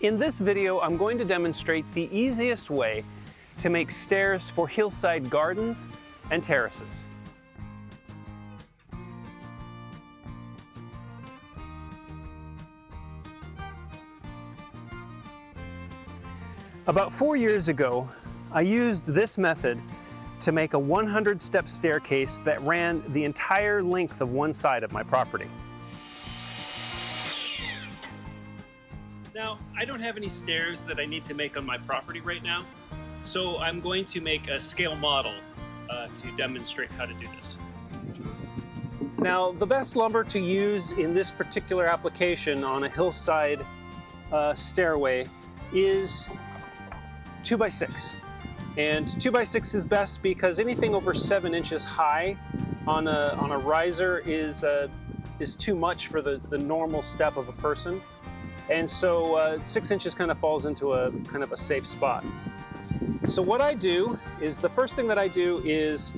In this video, I'm going to demonstrate the easiest way to make stairs for hillside gardens and terraces. About 4 years ago, I used this method to make a 100-step staircase that ran the entire length of one side of my property. Now, I don't have any stairs that I need to make on my property right now, so I'm going to make a scale model to demonstrate how to do this. Now, the best lumber to use in this particular application on a hillside stairway is 2x6. And 2x6 is best because anything over 7 inches high on a riser is too much for the normal step of a person. And so 6 inches kind of falls into a kind of a safe spot. So what I do is, the first thing that I do is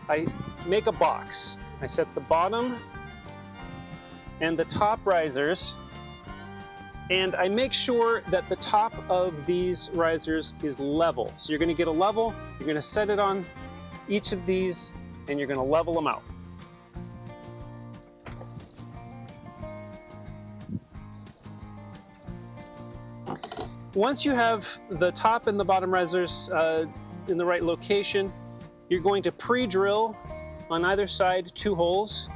I make a box. I set the bottom and the top risers, and I make sure that the top of these risers is level. So you're going to get a level, you're going to set it on each of these, and you're going to level them out. Once you have the top and the bottom risers in the right location, you're going to pre-drill on either side 2 holes.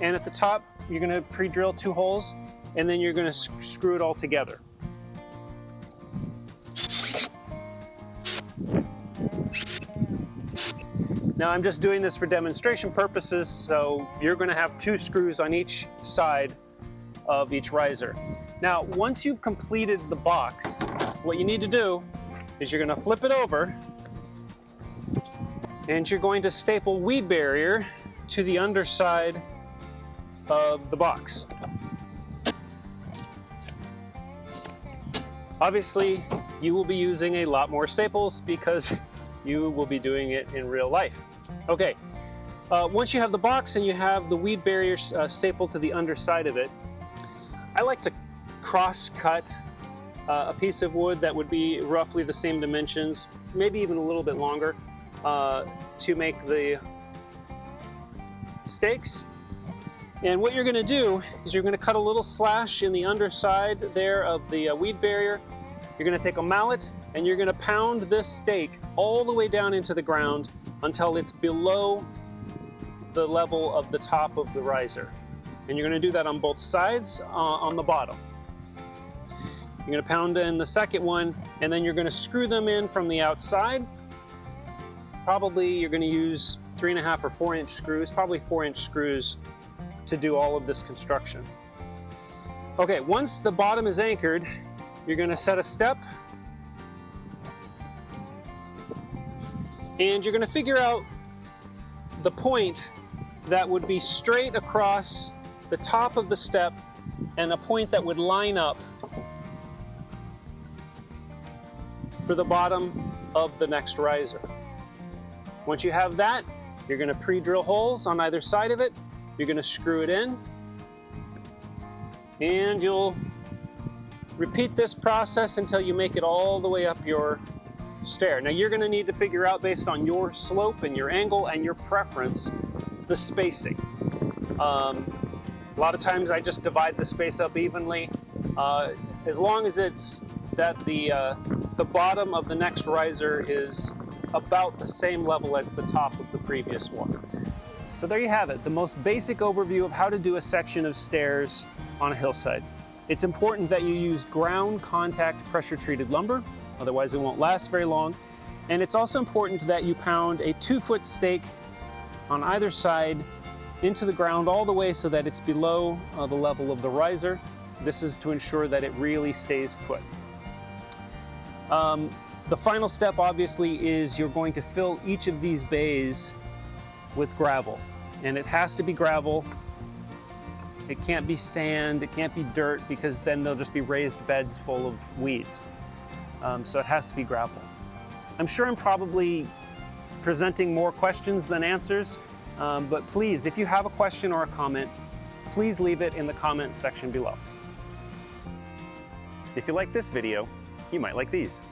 And at the top, you're going to pre-drill 2 holes, and then you're going to screw it all together. Now, I'm just doing this for demonstration purposes, so you're going to have 2 screws on each side of each riser. Now, once you've completed the box, what you need to do is you're going to flip it over, and you're going to staple weed barrier to the underside of the box. Obviously, you will be using a lot more staples because you will be doing it in real life. Okay, once you have the box and you have the weed barrier stapled to the underside of it, I like to cross-cut a piece of wood that would be roughly the same dimensions, maybe even a little bit longer, to make the stakes. And what you're going to do is you're going to cut a little slash in the underside there of the weed barrier. You're going to take a mallet and you're going to pound this stake all the way down into the ground until it's below the level of the top of the riser. And you're going to do that on both sides on the bottom. You're going to pound in the second one, and then you're going to screw them in from the outside. Probably you're going to use 3.5 or 4-inch screws, probably 4-inch screws, to do all of this construction. Okay, once the bottom is anchored, you're going to set a step, and you're going to figure out the point that would be straight across the top of the step and a point that would line up for the bottom of the next riser. Once you have that, you're going to pre-drill holes on either side of it. You're going to screw it in, and you'll repeat this process until you make it all the way up your stair. Now, you're going to need to figure out, based on your slope and your angle and your preference, the spacing. A lot of times I just divide the space up evenly, as long as it's that the bottom of the next riser is about the same level as the top of the previous one. So there you have it, the most basic overview of how to do a section of stairs on a hillside. It's important that you use ground contact pressure treated lumber, otherwise it won't last very long. And it's also important that you pound a 2-foot stake on either side into the ground all the way so that it's below the level of the riser. This is to ensure that it really stays put. The final step, obviously, is you're going to fill each of these bays with gravel. And it has to be gravel. It can't be sand, it can't be dirt, because then they'll just be raised beds full of weeds. So it has to be gravel. I'm sure I'm probably presenting more questions than answers, but please, if you have a question or a comment, please leave it in the comment section below. If you like this video, you might like these.